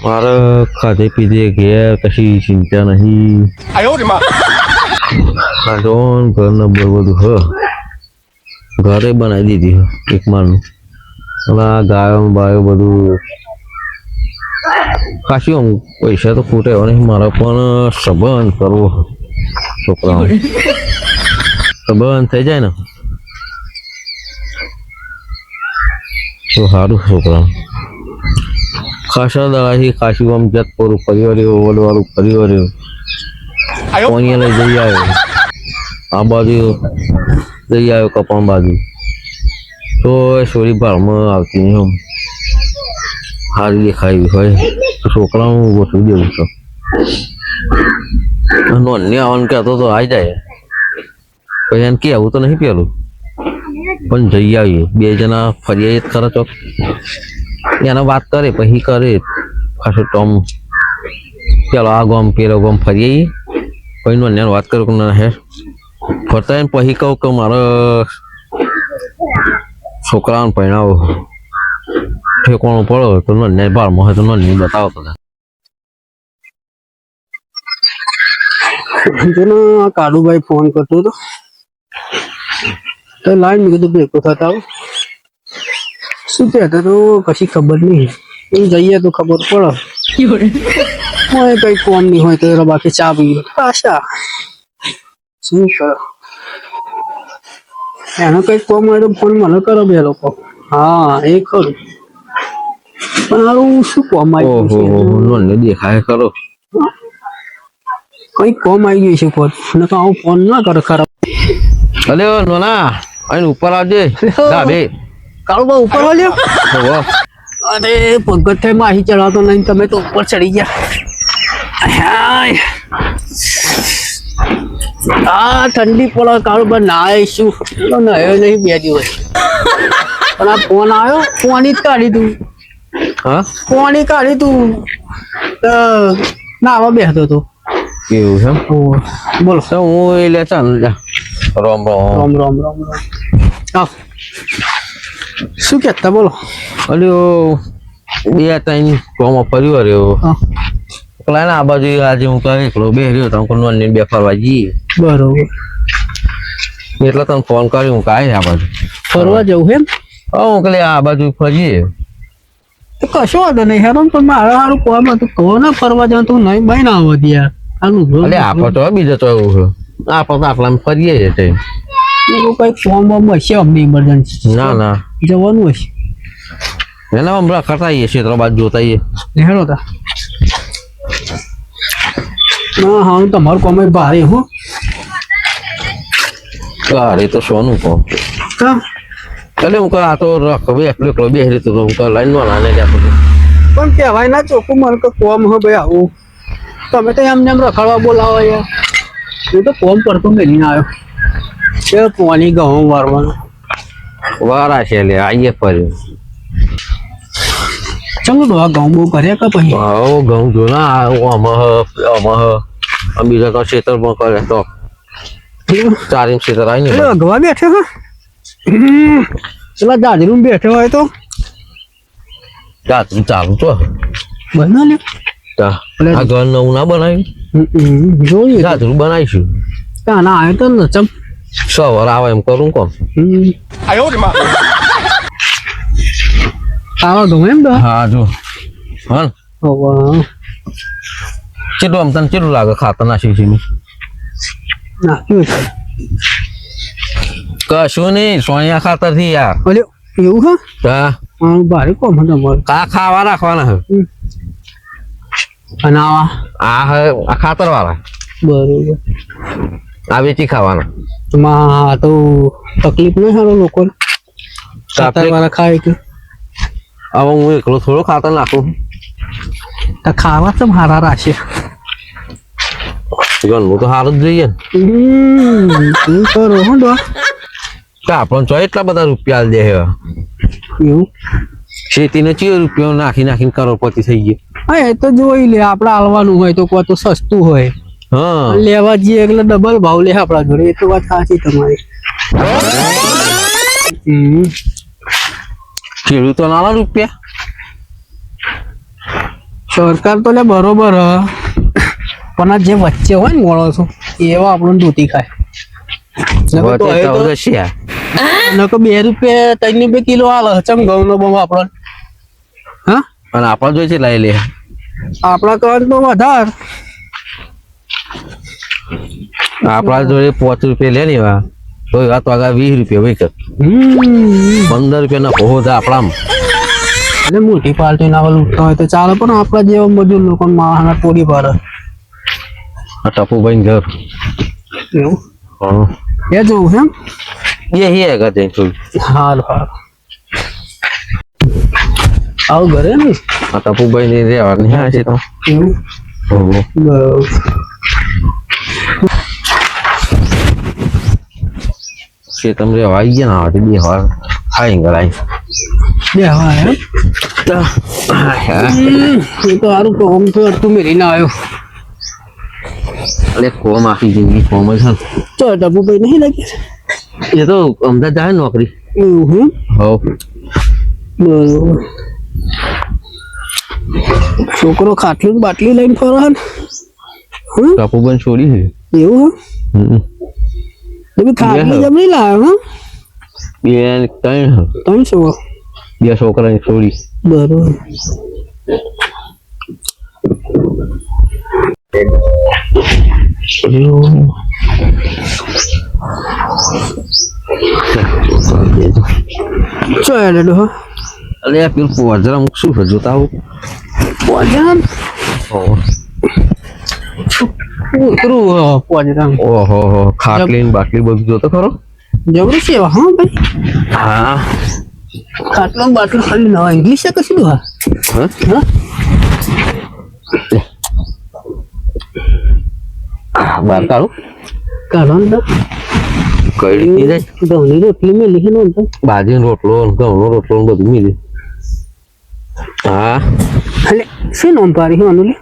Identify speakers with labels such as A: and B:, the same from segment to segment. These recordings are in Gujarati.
A: મારે ખાધે પીધે ઘેર કશી ચિંતા નહીં. ખાધોન ઘર નંબર બધું ઘરે બનાવી દીધી એક મારનું. આ ગાયો બાયો બધું ખાસી આમ પૈસા તો ખૂટે નહીં. મારે પણ સંબંધ કરવો છોકરાઓ સંબંધ થઈ જાય ને તો સારું. છોકરા ખાસા દાડાથી ખાસી આમ જત પૂરું પરિવાર વડવાળું પરિવાર કોણીએ લઈ જઈ આવ્યો. આ બાજુ જઈ આવ્યો કપામ બાજુ તો સોરી ભાળમાં આવતી નહીં. આમ સારી દેખાવી હોય તો છોકરાનું ગોઠવી દેવું છે. નોંધની આવવાનું કહેતો તો આવી જાય પછી એને કહેવું તો નહીં પેલું પણ જઈ આવીએ. બે જણા ફરી જ ખરા ચોક એને વાત કરે પછી કરે ખાસું ટોમ ચાલો આ ગામ પેલો ગામ ફરી આવીએ પછી નોંધને વાત કરું કે ના હે ફરતા એને પછી કહું કે મારા છોકરાને પહેણાવો ઠેકોણું પડો તો નોંધને બાળમાં હોય તો નોંધની બતાવો બધા.
B: કાળુભાઈ ફોન કરતો હતો તો લાઈન મેં કીધું ભેગો થતા શું કહેતા તો કશી ખબર નહીં. એ જઈએ તો ખબર પડે કઈ કોમ નહીં હોય તો બાકી ચા પી પાછા શું કરો એનો કઈ કોમ હોય તો ફોન મને કરો બે લોકો. હા એ ખરું પણ હારું શું કોમ આવ્યું
A: દેખાય ખરો
B: કઈ કોમ આવી ગયું છે ફોન ને તો આવું ફોન ના કરે ખરાબ.
A: અલે નોના અહીં ઉપર આવજે ડાબે.
B: કાળુભાઈ ઉપર આવ્યો. અરે પગથે માહી ચડાવતો નહીં તમે તો ઉપર ચડી ગયા. આ ઠંડી પડે કાળુભાઈ નાઈશું નયો નહીં બે દિવસ પણ આ ફોન આવ્યો ફોન જ કાઢી તું.
A: હા
B: ફોન કાઢી તું નાવા બેસતો હતો.
A: એવું છે
B: બોલો
A: તો હું એ લે ચાલ જા. રામ રામ
B: રામ રામ રામ રામ. શું કહેતા બોલો.
A: અલ્યો બે ત્રણ ગામમાં ફર્યો રહ્યો પેલા ને આ બાજુ આજે હું તો એકલો બે રહ્યો તો નોંધને બે ફરવા જઈએ.
B: બરોબર
A: એટલે તને ફોન કર્યો હું કાંઈ આ બાજુ
B: ફરવા જવું એમ.
A: હું કે આ બાજુ ફરીએ
B: તો કશો વાંધો નહીં હેરો પણ મારે સારું કોમ હતું કહો ને ફરવા જવાનું તું નહીં બાઈ ના આવો ત્યાં
A: એટલે આપણે તો બીજો તો એવું છે આપણે તો આટલા ફરીએ છે
B: કઈ ફોર્મ બોમ હશે અમને ઇમરજન્સી.
A: ના ના
B: જવાનું હશે
A: એના હમણાં કરતા આવીએ ક્ષેત્ર બાજુ જોતા આવીએ.
B: હેરો તા ના હા તમારું કોમ ભારે હો
A: ગાડી તો સોનું કોમ એટલે હું આ તો રખવે એકલો એકલો બે રીતે હું લાઈન નો નાને જતો
B: પણ કહેવાય ના ચોખ્ખું મને કે કોમ હો ભાઈ આવું તમે તો એમને એમ રખડવા બોલાવો યાર. હું તો કોમ પડતો મેળીને આવ્યો એ પોની ઘઉં વારવાનું
A: વારા છે લે આઈએ ફર્યું.
B: ચલો તો આ ઘઉં બહુ કર્યા કે પછી
A: ઘઉં જો ના બીજા તો ખેતરમાં કરે તો ચારી ખેતર આવી ને
B: અગવા બેઠે હા પેલા દાદરું બેઠો હોય તો
A: ચાલુ તો
B: બના લે
A: આ ઘર નવું ના બનાવ્યું
B: જોઈએ
A: ચાતરું બનાવીશું.
B: ના આવ્યો તો ને ચમ
A: સવાર આવે એમ કરું કોમ
B: આવા ઘઉં એમ તો.
A: હા જો હા કેટલું આમ તને કેટલું લાગે ખાતર નાખ્યું છે
B: નાખ્યું છે
A: કશું નહીં સોનિયા ખાતર થી યાર.
B: ઓલ્યો એવું
A: હા
B: ભારે કોમ તમારું
A: કા ખાવા રાખવાના હે
B: અને આવા
A: આ ખાતર વાળા
B: બરોબર
A: આ વેચી ખાવાના.
B: માં તો તકલીફ નહીં સારો લોકો ખાતર વાળા ખાય કે
A: હવે હું એકલો થોડો ખાતર નાખું
B: તો ખાવા તો હારા રાખશે
A: ગણવું તો સારું જ જોઈએ
B: ને કરો હો તો
A: આપણને ચો એટલા બધા રૂપિયા દે
B: એવું
A: ખેતીને ચિયો રૂપિયા નાખી નાખીને કરોડપતિ થઈ ગયો.
B: હા એ તો જોઈ લે આપડે હાલવાનું હોય તો કોઈ તો સસ્તું હોય
A: હા
B: લેવા જઈએ એટલે ડબલ ભાવ લે આપડા જોડે. એ તો વાત સાચી તમારી.
A: ખેડૂતો ના રૂપિયા
B: સરકાર તો લે બરોબર હ પણ આ જે વચ્ચે હોય ને માણસો એવા આપણને ધોતી ખાય નકર તો હવે તો નકર 2 રૂપિયા 3 રૂપિયા કિલો હાલ ચમ ઘઉં નો બમ આપણને હા
A: અને આપણા જોઈ છે લઈ લે
B: આપણા કર તો વધાર
A: આપણા જોડે 5 રૂપિયા લે ને એવા તો એવા તો આગળ 20 રૂપિયા હોય કર 15 રૂપિયા ના પોહો છે આપણામાં
B: એટલે મોટી પાર્ટી ના લૂંટતા હોય તો ચાલે પણ આપણા જેવા મજૂર લોકો માણસના તોડી પાડે
A: આ ટપુભાઈ ઘર
B: એવું
A: હા
B: એ જોવું એમ
A: હે ગતે છું
B: હાલ હાલ આવ ઘરે ને
A: આ ટપુભાઈ ને રહેવાની હા છે તો
B: એવું બરાબર
A: છે તમને આવી ગયા ના આવે બે વાર ખાઈ ગલાઈ
B: બે હવા એમ એ તો સારું તો આમ તો તું મેરીને આવ્યો
A: અરે કોમ આખી જિંદગી કોમ જ છે
B: ચો ટપુભાઈ નહીં લાગે
A: એ તો અમદાવાદ જાય નોકરી
B: એવું
A: હો
B: બરોબર છોકરો ખાટલી બાટલી લઈને ફરો ને
A: ટપુભાઈ છોડી છે
B: એવું
A: હમ
B: તમે ખાટલી જમણી લાવ્યો
A: બે ત્રણ
B: 300
A: બે છોકરાની છોડી
B: બરોબર ચો એડો હો
A: અરે પેલું પોજરા શું છે જોતા આવું
B: પોજરામ
A: હો
B: ઉતરું પોજરામ
A: ઓહો હો ખાટલી ને બાટલી બધું જોતો ખરો
B: જબરું છે હા ભાઈ
A: હા
B: ખાટલો બાટલો ખાલી નવા ઇંગ્લિશ છે કશું હા
A: બાર કાઢું
B: કાઢો ને
A: કઈ જાય
B: ઘઉંની રોટલી મેં લીધી નો તો
A: બાજરીનો રોટલો ઘઉંનો રોટલો બધું મિલે હા
B: એટલે શું નામ પાડી હું અનુલે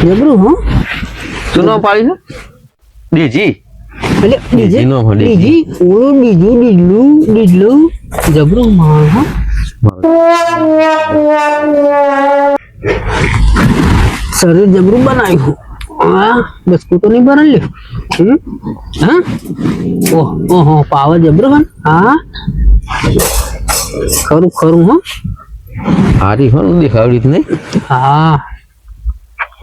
B: જબરું હો
A: શું નામ પાડી છે દેજી
B: એટલે
A: ડીજી નો હોય, ડીજી.
B: ડીજી ઓળો ડીજલું જબરું માણ હો શરીર જબરું બનાવ્યું હા બસ તું તો નહીં બના લે હા ઓહો પાવર જબરો હા ખરું હો
A: હારી હો દેખાવડી જ નહીં
B: હા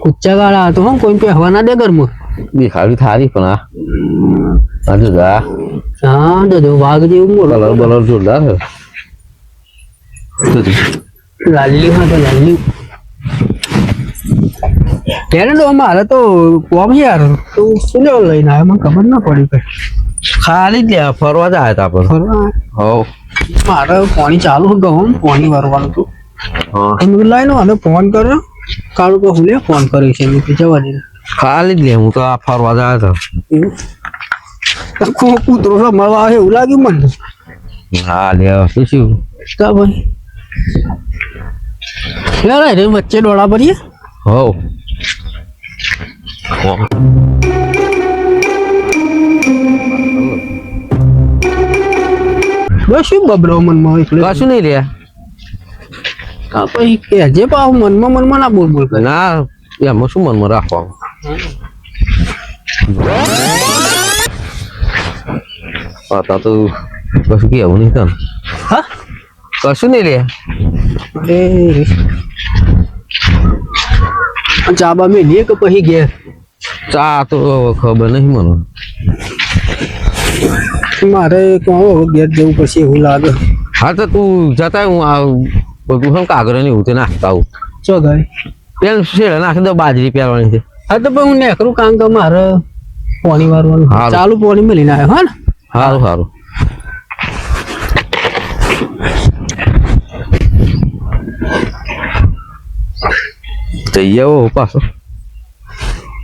B: ઊંચા ગાળા હતો હો કોઈ પહેવા ના દે ઘરમાં
A: દેખાવડી થારી પણ આ હજુ જા
B: હા દાદો વાઘ જેવું મોટો
A: કલર બલર જોરદાર છે
B: લાલી હા તો લાલી ત્યારે તો અમારે તો કોમ યાર તું શું લેવા લઈને આવ્યો મને ખબર ના પડી કઈ
A: ખાલી જ લે ફરવા જાય તા પર
B: ફરવા
A: હો
B: મારે પાણી ચાલુ ગયું પાણી ભરવાનું હતું
A: હા
B: મેં લાઈનો અને ફોન કર્યો કાળું તો હું લે ફોન કરી છે મેં જવા દે
A: ખાલી જ લે હું તો આ ફરવા જાય તો
B: આખું કૂતરો મળવા આવે એવું લાગ્યું મને
A: હા લે શું
B: કા ભાઈ રે વચ્ચે ડોળા ભરીએ
A: હો
B: બસ શું બબરો મનમાં એટલે
A: કશું નહીં લે
B: કા પછી કે જે પાવ મનમાં ના બોલ કરે
A: ના એમાં શું મનમાં રાખવાનું પતા તો કશું કેવું નહીં તને
B: હા
A: કશું નહીં લે
B: અરે ચાબા મેં લે કે પછી ઘેર
A: ચા તો ખબર નહીં મને
B: મારે કહો ઘેર જવું પછી એવું લાગે
A: હા તો તું જતા હું આ બધું હમ કાગળ ને એવું તે નાખતા આવું
B: ચો ગાય
A: પેલ શેડ નાખી દો બાજરી પહેરવાની છે
B: હા તો પણ હું નેકરું કામ કે મારે પાણી વારવાનું
A: હારું.
B: ચાલુ પાણી મેં લઈને આવ્યો હા ને
A: સારું સારું જઈ આવો પાછો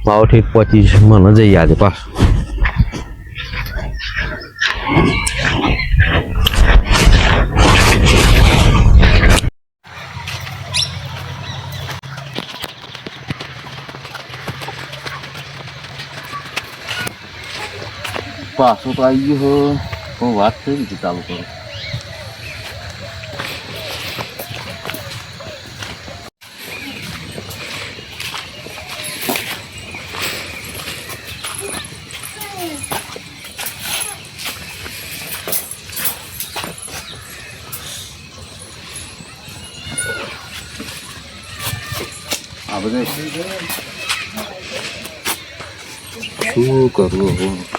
A: મારો ઠીક પચીસ મને જઈ આજે પાછો પાછું તો આવી ગયું હું વાત થઈ ગઈ ચાલુ કરું શું કરવું